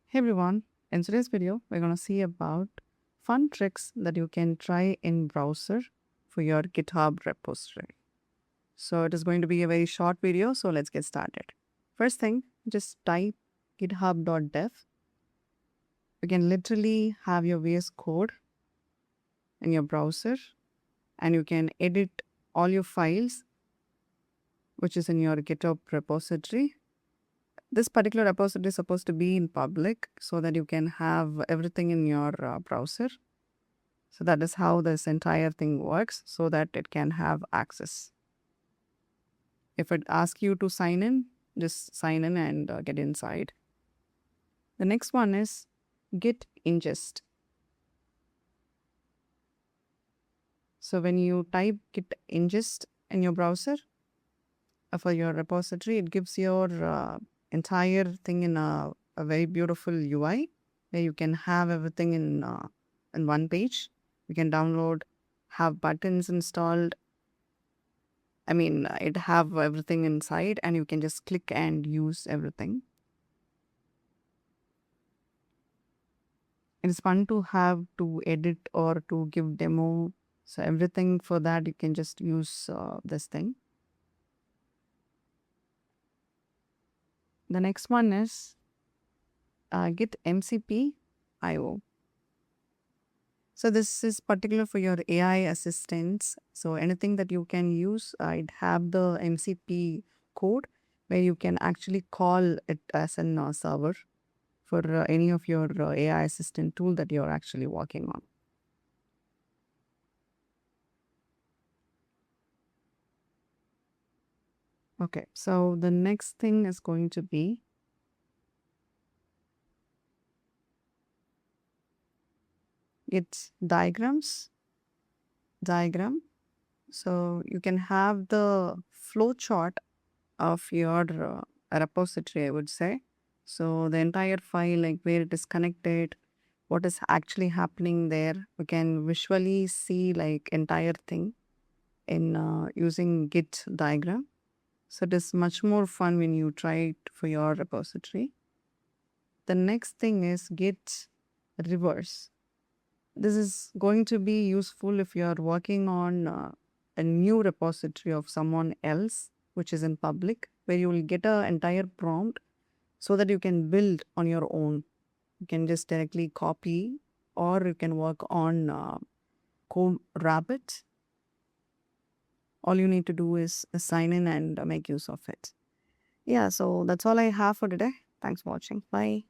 Hey everyone, in today's video, we're going to see about fun tricks that you can try in browser for your GitHub repository. So it is going to be a very short video, so let's get started. First thing, just type github.dev. You can literally have your VS Code in your browser and you can edit all your files which is in your GitHub repository. This particular repository is supposed to be in public so that you can have everything in your browser. So that is how this entire thing works so that it can have access. If it asks you to sign in, just sign in and get inside. The next one is git ingest. So when you type git ingest in your browser for your repository, it gives your entire thing in a very beautiful UI where you can have everything in one page. You can download, have buttons installed. It have everything inside and you can just click and use everything. It's fun to have to edit or to give demo. So everything for that, you can just use this thing. The next one is git MCP IO. So this is particular for your AI assistants. So anything that you can use, it have the MCP code where you can actually call it as a server for any of your AI assistant tool that you're actually working on. Okay, so the next thing is going to be it's diagram. So you can have the flow chart of your repository, I would say. So the entire file, like where it is connected, what is actually happening there, we can visually see like entire thing in using Git diagram. So it is much more fun when you try it for your repository. The next thing is Git reverse. This is going to be useful if you are working on a new repository of someone else, which is in public, where you will get an entire prompt so that you can build on your own. You can just directly copy or you can work on Code Rabbit. All you need to do is sign in and make use of it. Yeah, so that's all I have for today. Thanks for watching. Bye.